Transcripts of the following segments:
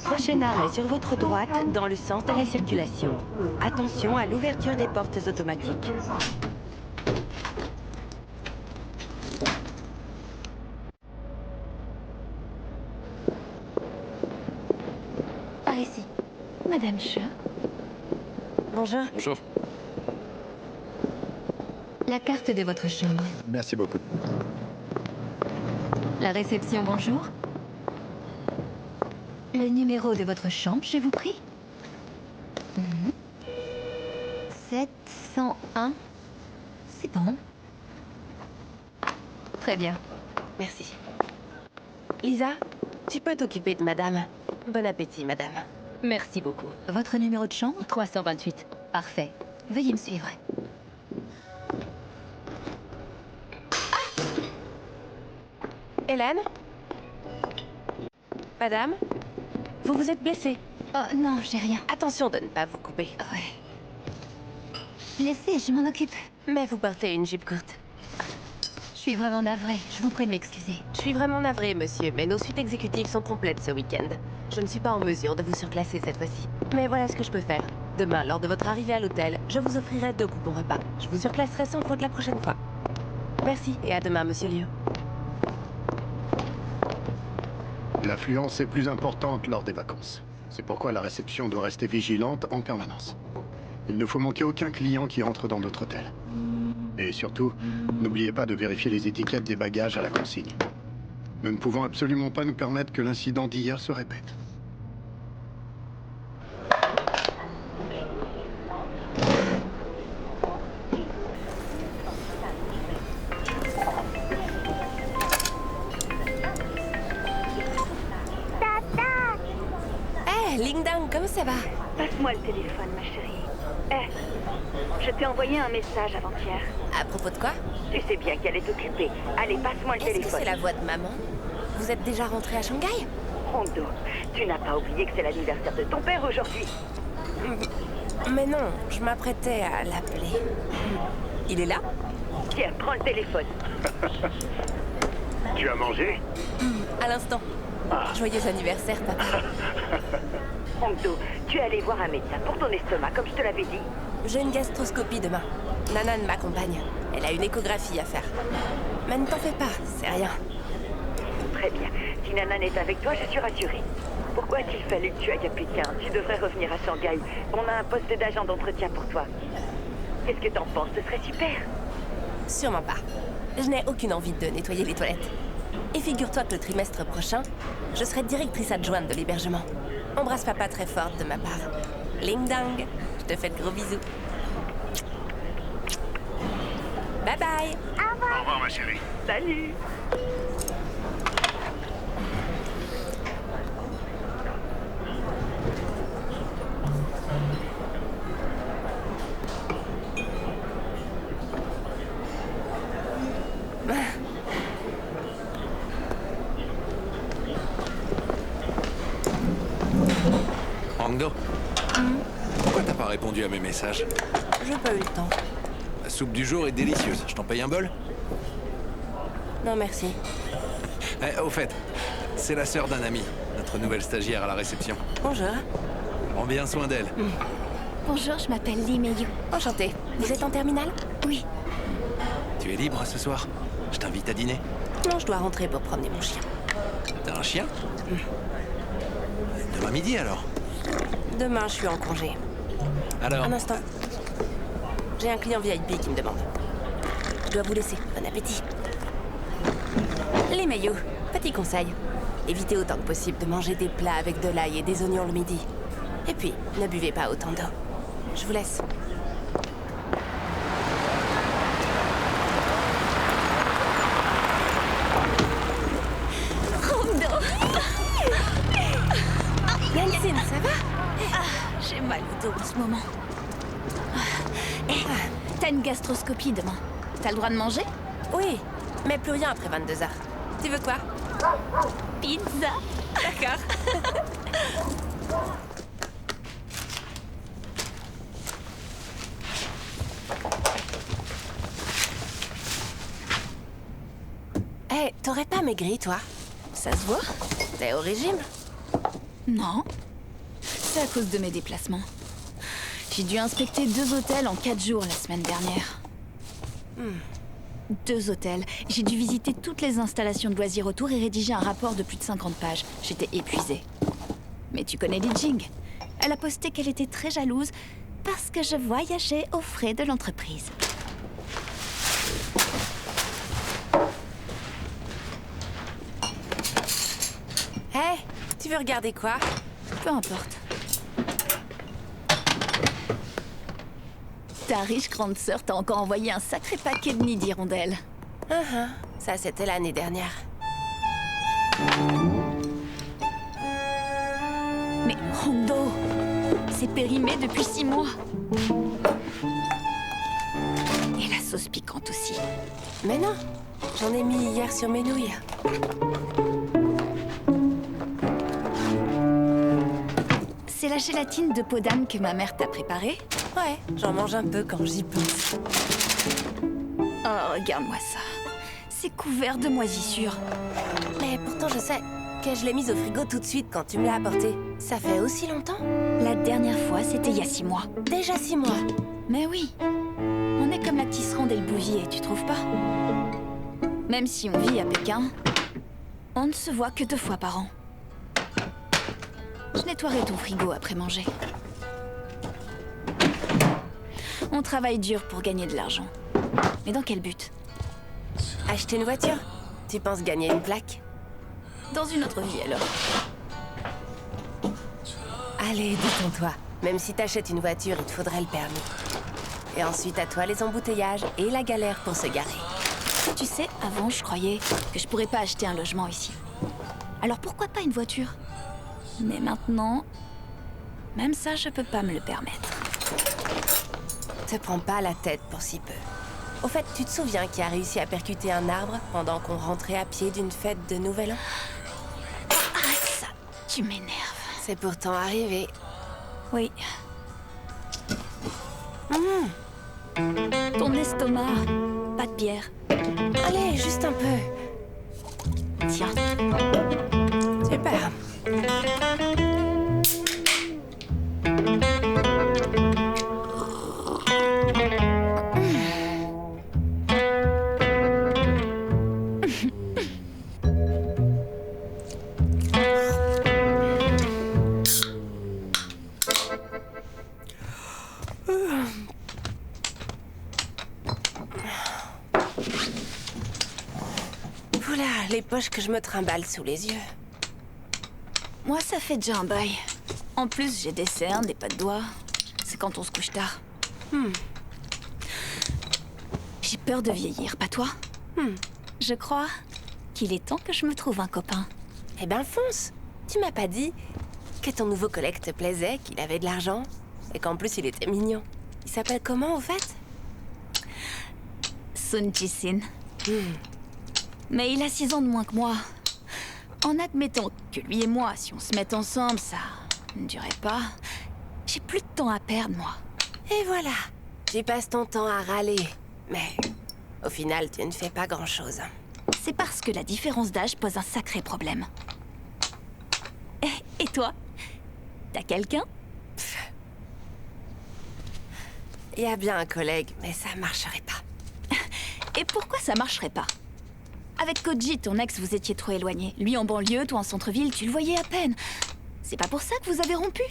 Prochain arrêt sur votre droite, dans le sens de la circulation. Attention à l'ouverture des portes automatiques. Par ici. Madame Che. Bonjour. Bonjour. La carte de votre chambre. Merci beaucoup. La réception, bonjour. Le numéro de votre chambre, je vous prie. 701. C'est bon. Très bien. Merci. Lisa, tu peux t'occuper de madame. Bon appétit, madame. Merci beaucoup. Votre numéro de chambre 328. Parfait. Veuillez me suivre. Hélène? Madame? Vous vous êtes blessée. Oh non, j'ai rien. Attention de ne pas vous couper. Ouais. Laissez, je m'en occupe. Mais vous portez une jupe courte. Je suis vraiment navrée. Je vous prie de m'excuser. Je suis vraiment navrée, monsieur, mais nos suites exécutives sont complètes ce week-end. Je ne suis pas en mesure de vous surclasser cette fois-ci. Mais voilà ce que je peux faire. Demain, lors de votre arrivée à l'hôtel, je vous offrirai 2 coupons repas. Je vous surclasserai sans faute la prochaine fois. Merci, et à demain, monsieur Liu. L'affluence est plus importante lors des vacances. C'est pourquoi la réception doit rester vigilante en permanence. Il ne faut manquer aucun client qui entre dans notre hôtel. Et surtout, n'oubliez pas de vérifier les étiquettes des bagages à la consigne. Nous ne pouvons absolument pas nous permettre que l'incident d'hier se répète. Lingdang, comment ça va? Passe-moi le téléphone, ma chérie. Je t'ai envoyé un message avant-hier. À propos de quoi? Tu sais bien qu'elle est occupée. Allez, passe-moi le Est-ce que téléphone. c'est la voix de maman? Vous êtes déjà rentrée à Shanghai? Hondo, tu n'as pas oublié que c'est l'anniversaire de ton père aujourd'hui. Mais non, je m'apprêtais à l'appeler. Il est là? Tiens, prends le téléphone. Tu as mangé? À l'instant. Joyeux anniversaire, papa. Hondo, tu es allé voir un médecin pour ton estomac, comme je te l'avais dit. J'ai une gastroscopie demain. Nanan m'accompagne. Elle a une échographie à faire. Mais ne t'en fais pas, c'est rien. Très bien. Si Nanan est avec toi, je suis rassurée. Pourquoi a-t-il fallu que tu ailles à Pékin? Tu devrais revenir à Shanghai. On a un poste d'agent d'entretien pour toi. Qu'est-ce que t'en penses? Ce serait super. Sûrement pas. Je n'ai aucune envie de nettoyer les toilettes. Et figure-toi que le trimestre prochain, je serai directrice adjointe de l'hébergement. Embrasse papa très fort de ma part. Ling Dang, je te fais de gros bisous. Bye bye. Au revoir, ma chérie. Salut. Hongdo, pourquoi t'as pas répondu à mes messages? J'ai pas eu le temps. La soupe du jour est délicieuse. Je t'en paye un bol? Non, merci. Au fait, c'est la sœur d'un ami, notre nouvelle stagiaire à la réception. Bonjour. Prends bien soin d'elle. Bonjour, je m'appelle Lee Meiyu. Enchantée. Vous êtes en terminale? Oui. Tu es libre ce soir? Je t'invite à dîner. Non, je dois rentrer pour promener mon chien. T'as un chien? Demain midi alors? Demain, je suis en congé. Alors? Un instant. J'ai un client VIP qui me demande. Je dois vous laisser. Bon appétit. Les Meiyu, petit conseil. Évitez autant que possible de manger des plats avec de l'ail et des oignons le midi. Et puis, ne buvez pas autant d'eau. Je vous laisse. Yansine, ça va? J'ai mal au dos en ce moment. T'as une gastroscopie demain. T'as le droit de manger? Oui, mais plus rien après 22h. Tu veux quoi? Pizza. D'accord. Hé, t'aurais pas maigri, toi? Ça se voit? T'es au régime? Non. C'est à cause de mes déplacements. J'ai dû inspecter 2 hôtels en 4 jours la semaine dernière. 2 hôtels. J'ai dû visiter toutes les installations de loisirs autour et rédiger un rapport de plus de 50 pages. J'étais épuisée. Mais tu connais Li Jing. Elle a posté qu'elle était très jalouse parce que je voyageais aux frais de l'entreprise. Hé, tu veux regarder quoi? Peu importe. Ta riche grande sœur t'a encore envoyé un sacré paquet de nids d'hirondelles. Ça, c'était l'année dernière. Mais Hongdo, c'est périmé depuis 6 mois. Et la sauce piquante aussi. Mais non, j'en ai mis hier sur mes nouilles. C'est la gélatine de peau d'âne que ma mère t'a préparée? Ouais, j'en mange un peu quand j'y pense. Oh, regarde-moi ça. C'est couvert de moisissures. Mais pourtant, je sais que je l'ai mise au frigo tout de suite quand tu me l'as apportée. Ça fait aussi longtemps? La dernière fois, c'était il y a 6 mois. Déjà 6 mois. Mais oui, on est comme la tisserande et le bouvier, tu trouves pas? Même si on vit à Pékin, on ne se voit que 2 fois par an. Je nettoierai ton frigo après manger. On travaille dur pour gagner de l'argent. Mais dans quel but? Acheter une voiture? Tu penses gagner une plaque? Dans une autre vie, alors. Allez, détends-toi. Même si t'achètes une voiture, il te faudrait le permis. Et ensuite, à toi les embouteillages et la galère pour se garer. Tu sais, avant, je croyais que je pourrais pas acheter un logement ici. Alors pourquoi pas une voiture? Mais maintenant, même ça, je peux pas me le permettre. Te prends pas la tête pour si peu. Au fait, tu te souviens qui a réussi à percuter un arbre pendant qu'on rentrait à pied d'une fête de Nouvel An? Arrête ça, tu m'énerves. C'est pourtant arrivé. Oui. Ton estomac, pas de bière. Allez, juste un peu. Tiens. Super. Oula, les poches que je me trimballe sous les yeux. Moi, ça fait déjà un bail. En plus, j'ai des cernes, des pas de doigts. C'est quand on se couche tard. J'ai peur de vieillir, pas toi? Je crois qu'il est temps que je me trouve un copain. Eh ben, fonce. Tu m'as pas dit que ton nouveau collègue te plaisait, qu'il avait de l'argent, et qu'en plus il était mignon. Il s'appelle comment, au fait? Sun Ji-sin. Mais il a 6 ans de moins que moi. En admettant que lui et moi, si on se met ensemble, ça ne durait pas, J'ai plus de temps à perdre, moi. Et voilà. Tu passes ton temps à râler. Mais au final, tu ne fais pas grand-chose. C'est parce que la différence d'âge pose un sacré problème. Et toi? T'as quelqu'un? Il y a bien un collègue, mais ça marcherait pas. Et pourquoi ça marcherait pas? Avec Koji, ton ex, vous étiez trop éloignés. Lui en banlieue, toi en centre-ville, tu le voyais à peine. C'est pas pour ça que vous avez rompu?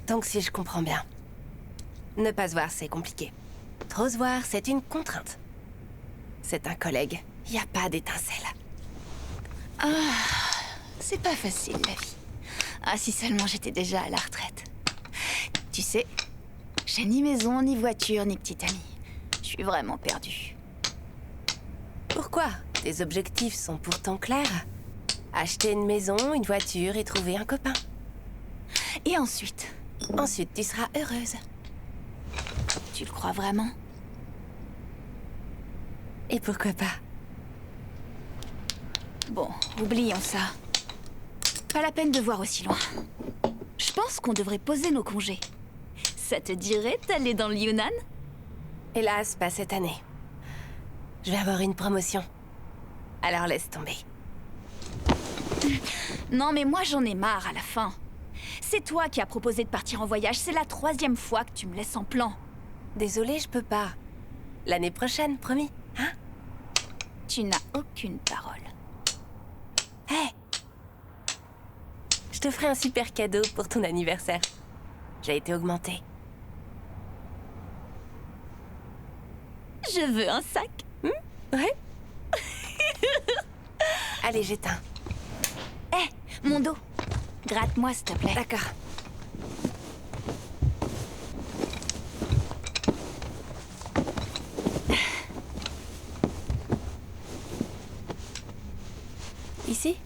Donc si je comprends bien, ne pas se voir, c'est compliqué. Trop se voir, c'est une contrainte. C'est un collègue, y a pas d'étincelle. C'est pas facile, la vie. Ah, si seulement j'étais déjà à la retraite. Tu sais, j'ai ni maison, ni voiture, ni petite amie. Je suis vraiment perdue. Pourquoi? Tes objectifs sont pourtant clairs. Acheter une maison, une voiture et trouver un copain. Et ensuite? Ensuite, tu seras heureuse. Tu le crois vraiment? Et pourquoi pas? Bon, oublions ça. Pas la peine de voir aussi loin. Je pense qu'on devrait poser nos congés. Ça te dirait d'aller dans le Yunnan? Hélas, pas cette année. Je vais avoir une promotion. Alors laisse tomber. Non, mais moi j'en ai marre à la fin. C'est toi qui as proposé de partir en voyage. C'est la 3e fois que tu me laisses en plan. Désolée, je peux pas. L'année prochaine, promis, hein? Tu n'as aucune parole. Hé! Je te ferai un super cadeau pour ton anniversaire. J'ai été augmentée. Je veux un sac. Ouais? Allez, j'éteins. Hé, mon dos. Gratte-moi, s'il te plaît. D'accord. Ici?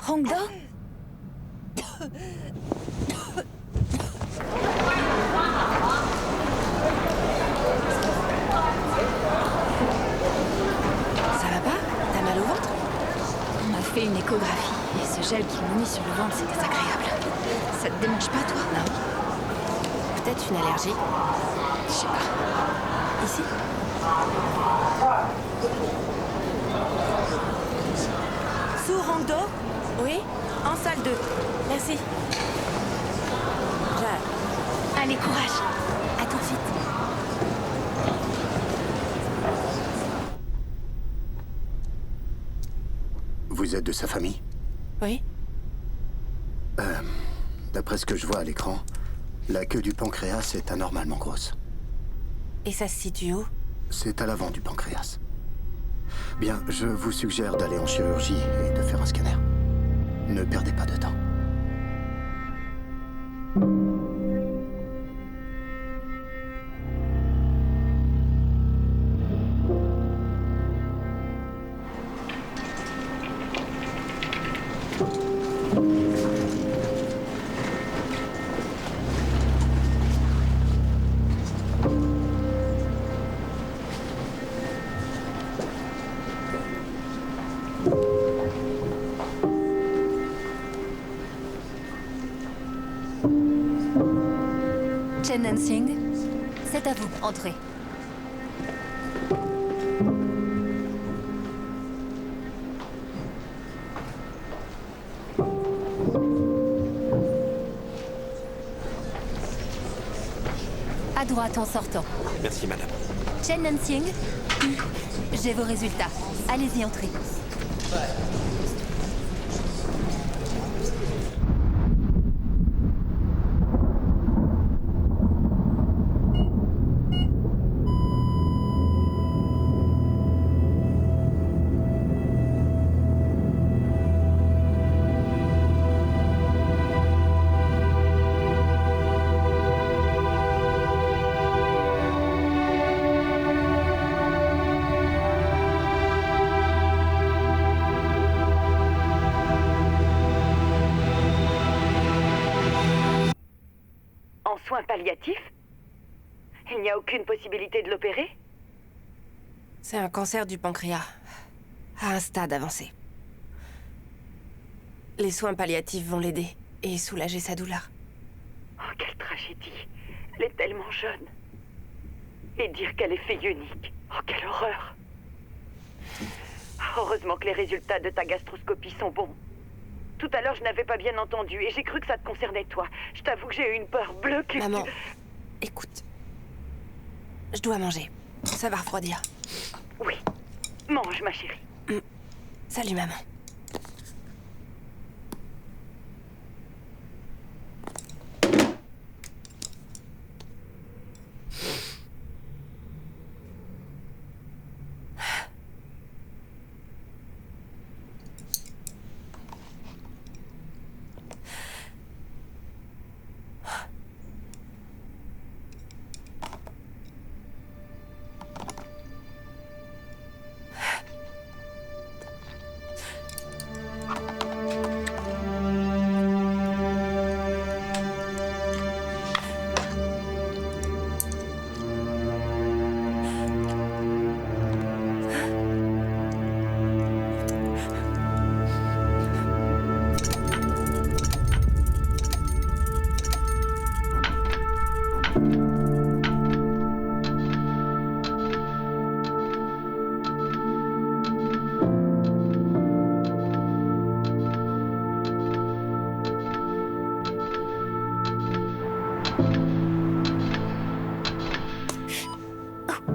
Hongdo? Ça va pas? T'as mal au ventre? On m'a fait une échographie et ce gel qu'ils m'ont mis sur le ventre, c'est désagréable. Ça te démange pas, toi? Non. Peut-être une allergie? Je sais pas. Ici? Sous Hongdo? Oui? En salle 2. Merci. Allez, courage. À tout de suite. Vous êtes de sa famille? Oui? D'après ce que je vois à l'écran, la queue du pancréas est anormalement grosse. Et ça se situe où? C'est à l'avant du pancréas. Bien, je vous suggère d'aller en chirurgie et de faire un scanner. Ne perdez pas de temps. Chen Nansing, c'est à vous, entrez. À droite en sortant. Merci, madame. Chen Nansing, j'ai vos résultats. Allez-y, entrez. En soins palliatifs? Il n'y a aucune possibilité de l'opérer? C'est un cancer du pancréas, à un stade avancé. Les soins palliatifs vont l'aider et soulager sa douleur. Oh, quelle tragédie. Elle est tellement jeune. Et dire qu'elle est fille unique. Oh, quelle horreur. Heureusement que les résultats de ta gastroscopie sont bons. Tout à l'heure, je n'avais pas bien entendu et j'ai cru que ça te concernait toi. Je t'avoue que j'ai eu une peur bleue que... Maman, écoute. Je dois manger. Ça va refroidir. Oui. Mange, ma chérie. Salut, maman.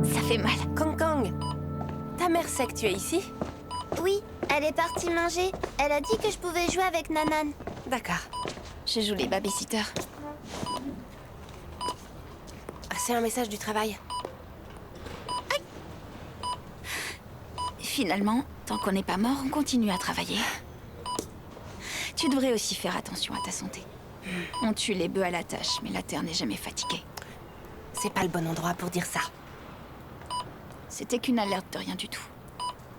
Ça fait mal. Kang Kang, ta mère sait que tu es ici? Oui, elle est partie manger. Elle a dit que je pouvais jouer avec Nanan. D'accord. Je joue les babysitters. C'est un message du travail. Finalement, tant qu'on n'est pas mort, on continue à travailler. Tu devrais aussi faire attention à ta santé. On tue les bœufs à la tâche, mais la terre n'est jamais fatiguée. C'est pas le bon endroit pour dire ça. C'était qu'une alerte de rien du tout.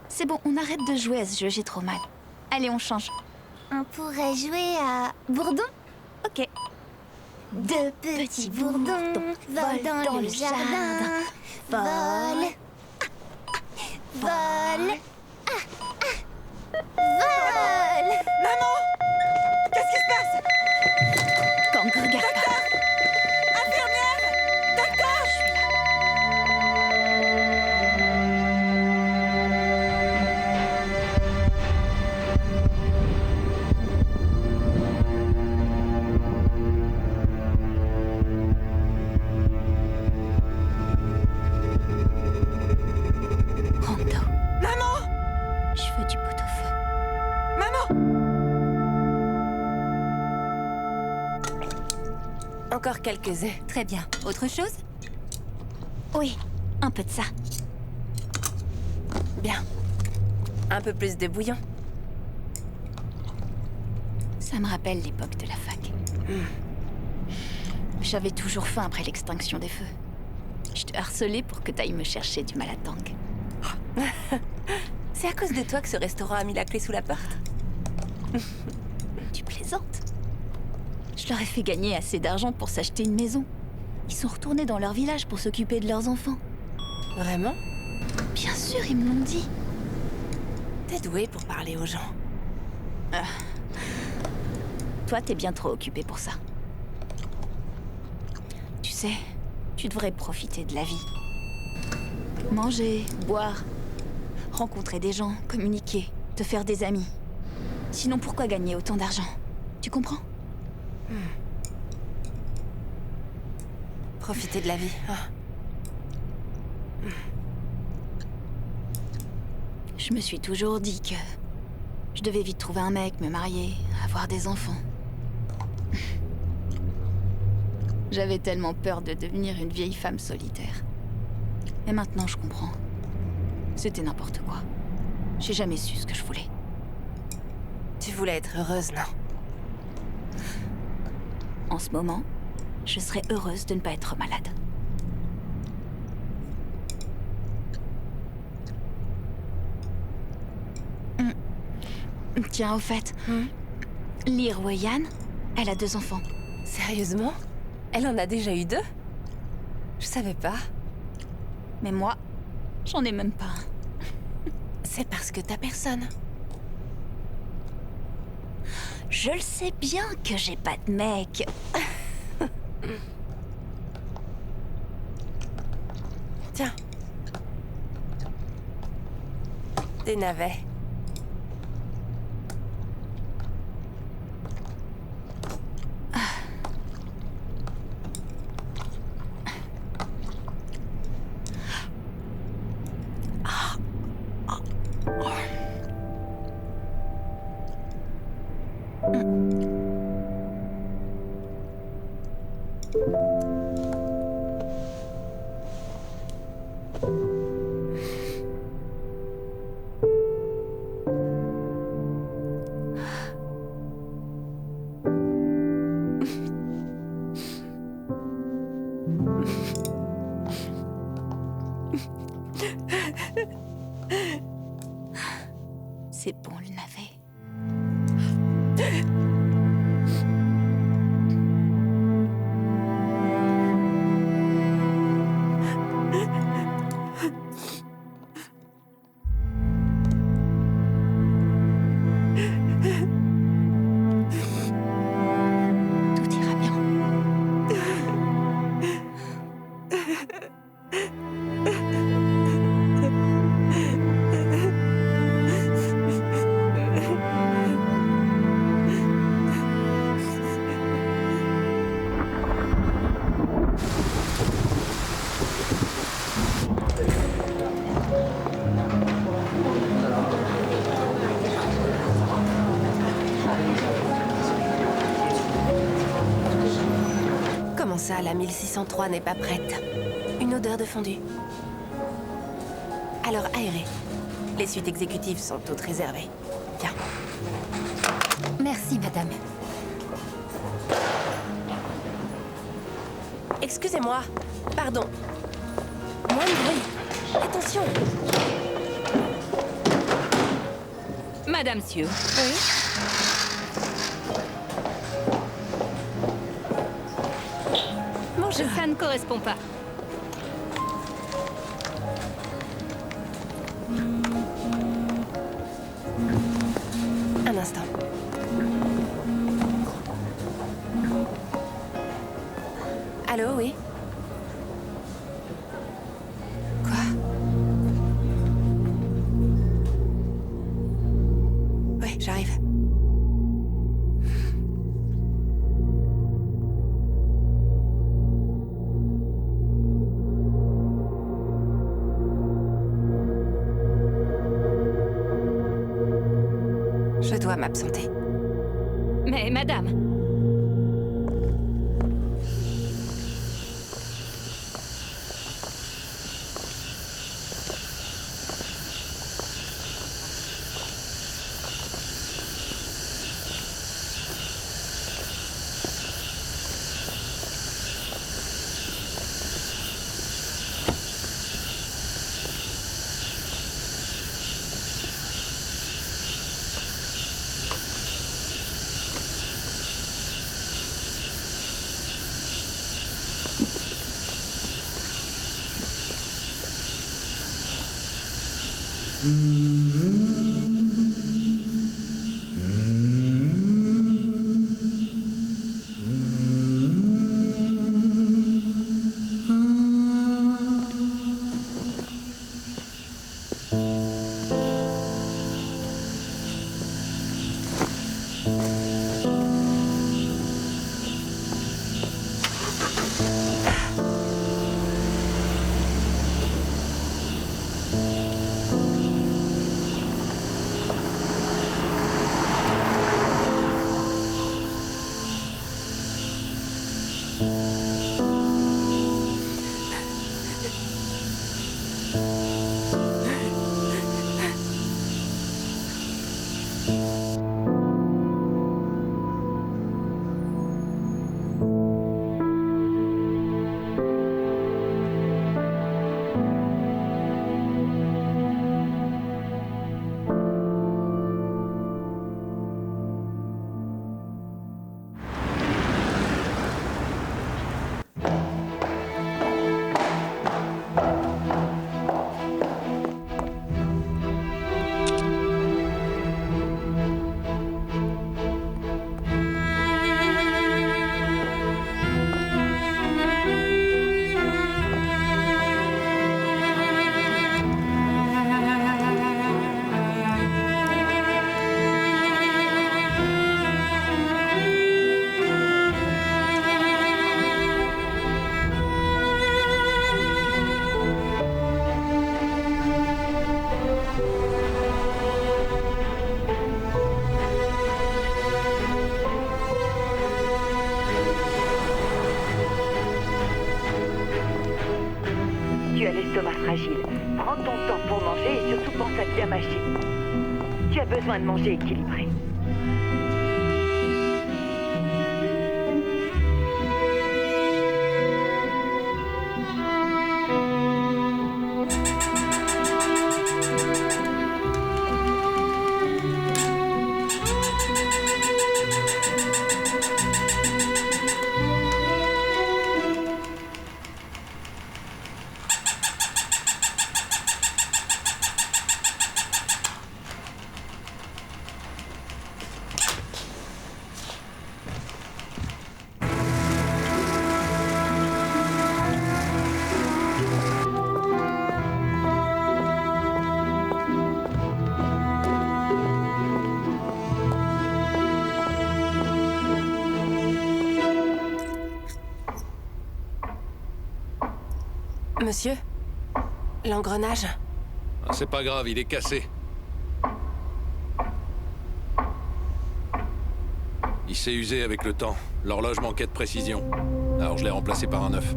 C'est bon, on arrête de jouer à ce jeu, j'ai trop mal. Allez, on change. On pourrait jouer à Bourdon. Ok. Deux petits bourdons volent dans le jardin. Vol. Vol. Vol. Maman! Qu'est-ce qui se passe? Kang, regarde pas. Infirmière! Docteur! Je suis là. Rando. Maman! Je veux du pot-au-feu. Maman! Encore quelques œufs. Très bien. Autre chose? Oui, un peu de ça. Bien. Un peu plus de bouillon. Ça me rappelle l'époque de la fac. J'avais toujours faim après l'extinction des feux. Je te harcelais pour que t'ailles me chercher du malatang. C'est à cause de toi que ce restaurant a mis la clé sous la porte. Tu plaisantes? Je leur ai fait gagner assez d'argent pour s'acheter une maison. Ils sont retournés dans leur village pour s'occuper de leurs enfants. Vraiment? Bien sûr, ils me l'ont dit. T'es douée pour parler aux gens. Toi, t'es bien trop occupé pour ça. sais, tu devrais profiter de la vie. Manger, boire, rencontrer des gens, communiquer, te faire des amis. Sinon, pourquoi gagner autant d'argent? Tu comprends? Profiter de la vie, hein. Je me suis toujours dit que je devais vite trouver un mec, me marier, avoir des enfants. J'avais tellement peur de devenir une vieille femme solitaire. Et maintenant, je comprends. C'était n'importe quoi. J'ai jamais su ce que je voulais. Tu voulais être heureuse, non? En ce moment, je serais heureuse de ne pas être malade. Tiens, au fait, Lir Wei-Yan, elle a 2 enfants. Sérieusement? Elle en a déjà eu 2? Je savais pas. Mais moi, j'en ai même pas. C'est parce que t'as personne. Je le sais bien que j'ai pas de mec. Tiens. Des navets. C'est bon, le navet. Tout ira bien. Comment ça, la 1603 n'est pas prête? Une odeur de fondu. Alors aérez. Les suites exécutives sont toutes réservées. Tiens. Merci, madame. Excusez-moi. Pardon. Moins de bruit. Attention. Madame Siu. Oui. Bonjour. Ça ne correspond pas. Un instant. Allô, oui? Quoi? Oui, j'arrive. Je dois m'absenter. Mais madame, l'estomac fragile. Prends ton temps pour manger et surtout pense à bien mâcher. Tu as besoin de manger équilibré. Monsieur? L'engrenage? Ah, c'est pas grave, il est cassé. Il s'est usé avec le temps. L'horloge manquait de précision. Alors je l'ai remplacé par un neuf.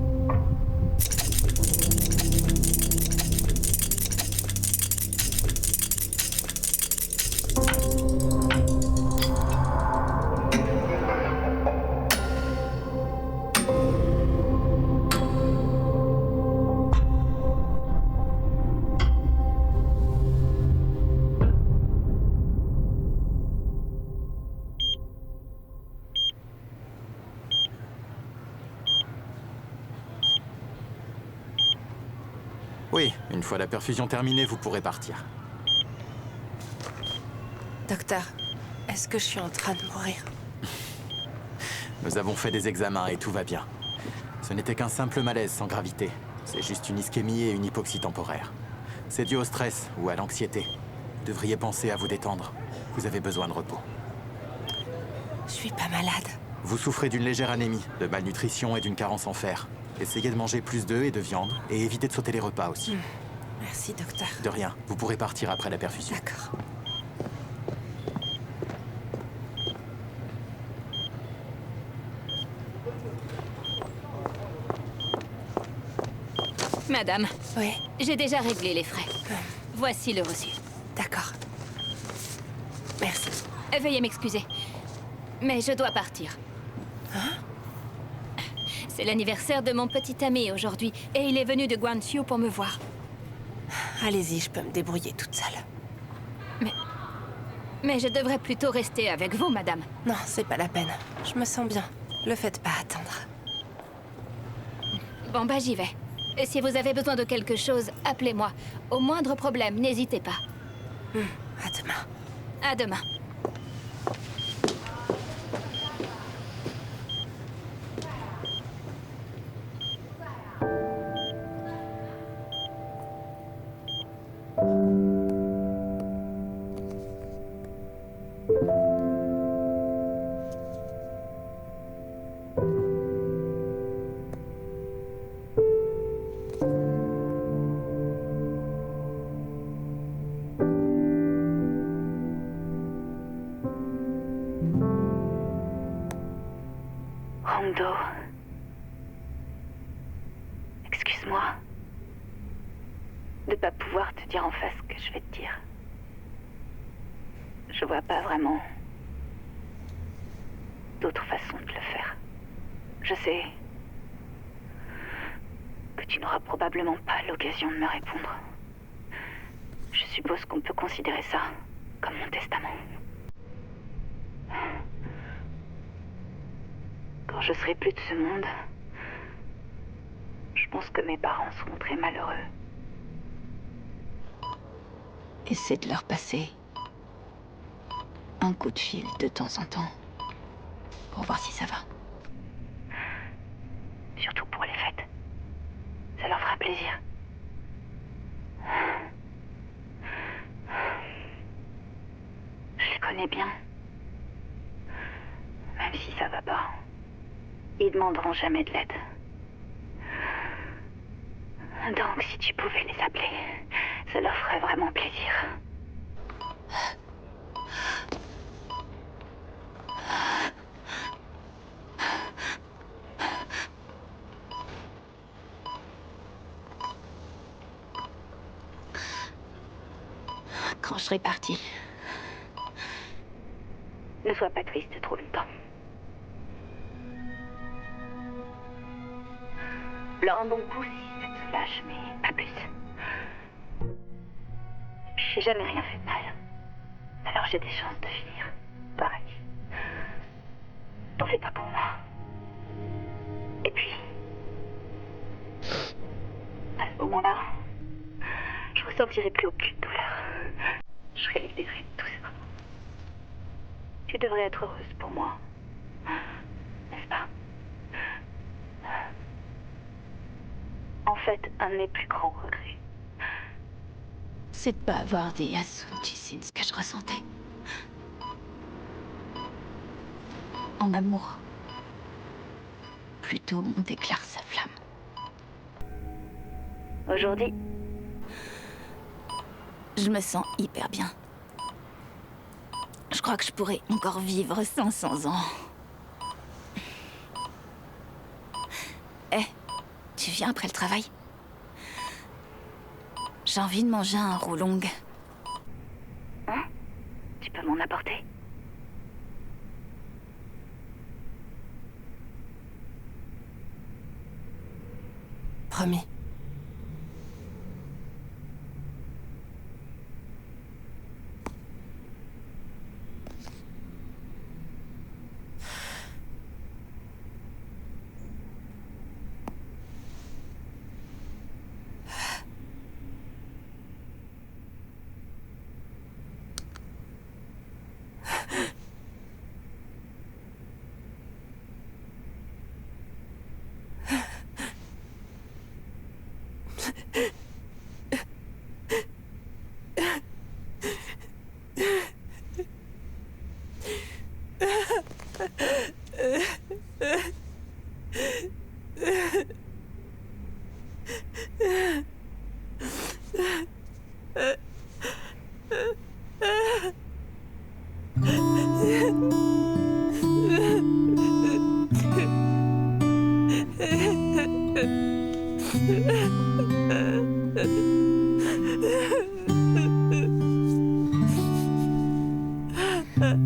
Oui, une fois la perfusion terminée, vous pourrez partir. Docteur, est-ce que je suis en train de mourir? Nous avons fait des examens et tout va bien. Ce n'était qu'un simple malaise sans gravité. C'est juste une ischémie et une hypoxie temporaire. C'est dû au stress ou à l'anxiété. Vous devriez penser à vous détendre. Vous avez besoin de repos. Je suis pas malade. Vous souffrez d'une légère anémie, de malnutrition et d'une carence en fer. Essayez de manger plus d'œufs et de viande, et évitez de sauter les repas aussi. Merci, docteur. De rien, vous pourrez partir après la perfusion. D'accord. Madame, Oui, j'ai déjà réglé les frais. Voici le reçu. d'accord. Merci. Veuillez m'excuser, mais je dois partir. C'est l'anniversaire de mon petit ami aujourd'hui, et il est venu de Guangzhou pour me voir. Allez-y, je peux me débrouiller toute seule. Mais je devrais plutôt rester avec vous, madame. Non, c'est pas la peine. Je me sens bien. Le faites pas attendre. Bon, bah j'y vais. Et si vous avez besoin de quelque chose, appelez-moi. Au moindre problème, n'hésitez pas. À demain. À demain. Hondo. Excuse-moi de pas pouvoir te dire en face ce que je vais te dire. Je vois pas vraiment d'autre façon de le faire. Je sais que tu n'auras probablement pas l'occasion de me répondre. Je suppose qu'on peut considérer ça comme mon testament. Quand je serai plus de ce monde, je pense que mes parents seront très malheureux. Essaie de leur passer un coup de fil de temps en temps pour voir si ça va. Surtout pour les fêtes. Ça leur fera plaisir. Je les connais bien. Même si ça va pas, ils demanderont jamais de l'aide. Donc si tu pouvais les appeler, ça leur ferait vraiment plaisir. quand je serai partie. Ne sois pas triste trop longtemps. Là, un bon coup si ça te soulage, mais pas plus. J'ai jamais rien fait de mal. Alors j'ai des chances de finir pareil. T'en fais pas pour moi. Et puis, à ce moment-là, je ressentirai plus aucune douleur. Je serai libérée de tout ça. Tu devrais être heureuse pour moi. N'est-ce pas? En fait, un de mes plus grands regrets, C'est de pas avoir dit à Sun Ji-sin ce que je ressentais. En amour. Plutôt on déclare sa flamme. aujourd'hui, Je me sens hyper bien. Je crois que je pourrais encore vivre 500 ans. Eh, tu viens après le travail? J'ai envie de manger un roulong. hein? Tu peux m'en apporter? Promis.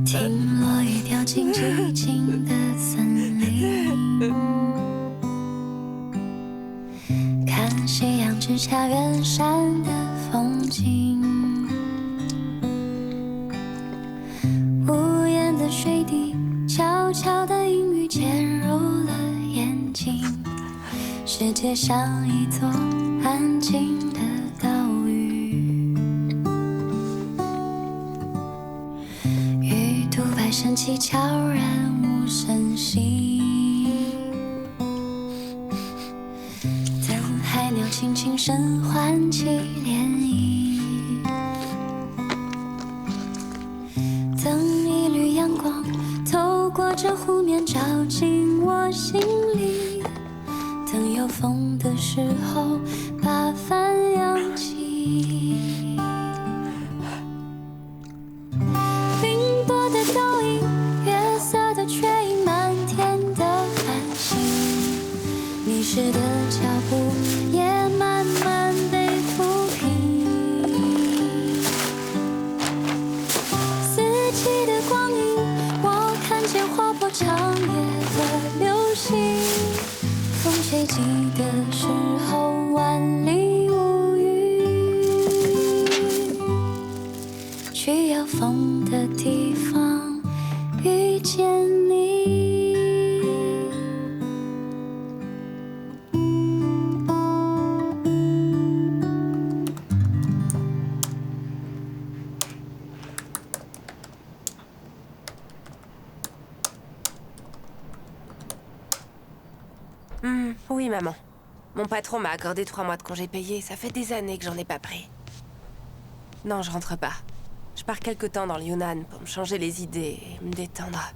听落雨掉进寂静的森林，看夕阳之下远山的风景，无言的水滴，悄悄的阴雨潜入了眼睛，世界像一座安静的岛屿，鱼肚白升起，悄然无声息，等海鸟轻轻声唤起涟漪，等一缕阳光透过这湖面照进我心里，等有风的时候把帆扬起，凌波的倒影，月色的缺影，漫天的繁星，迷失的脚步也慢慢被抚平，四季的光阴，我看见划破长夜的流星，风吹起的时候万里无云，去有风的地方遇见你。Oui, maman. Mon patron m'a accordé 3 mois de congé payé. Ça fait des années que j'en ai pas pris. Non, je rentre pas. Je pars quelque temps dans le Yunnan pour me changer les idées et me détendre.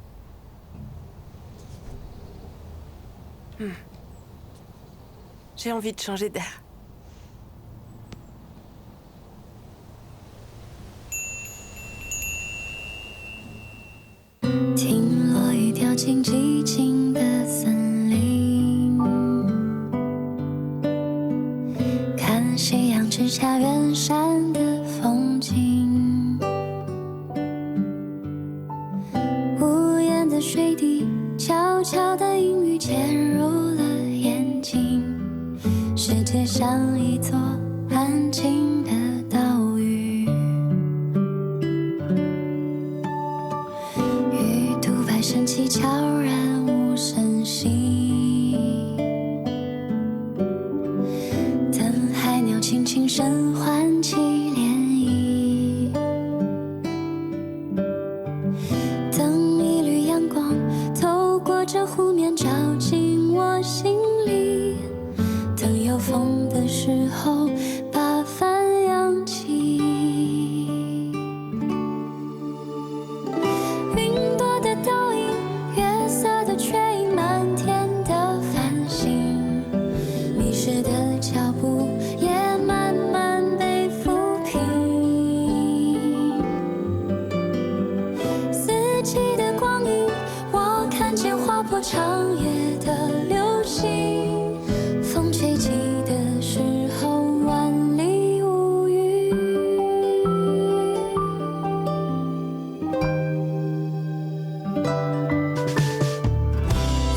J'ai envie de changer d'air. « 听落雨掉进寂静的森林，看夕阳之下远山的风景，悄悄的阴雨潜入了眼睛，世界像一座安静的岛屿，鱼肚白升起，悄然无声息，等海鸟轻轻声唤起涟漪，等一缕阳光透过这湖面照进我心里，等有风的时候把帆扬起，云朵的倒影，月色的缺影，满天的繁星，迷失的脚步也慢慢被抚平，四季的光阴，我看见划破长夜的流星，风吹起的时候万里无云，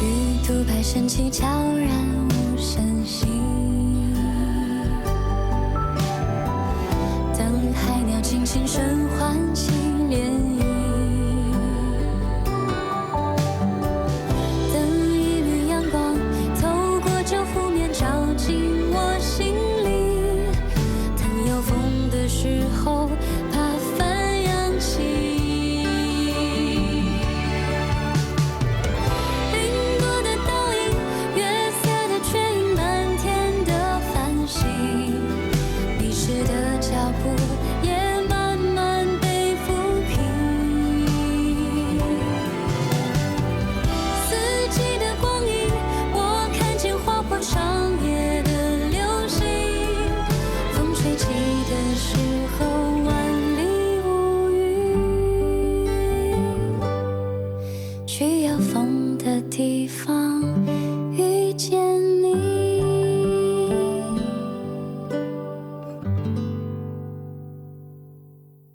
鱼肚白升起，悄然无声息，等海鸟轻轻声唤起涟漪，等一缕阳光透过这湖面照进我心里，等有风的时候把帆扬起，云朵的倒影，月色的缺影，满天的繁星，迷失的脚步也慢慢被抚平，四季的光阴，我看见划破长夜的流星，风吹起的时候万里无云，去有风的地方。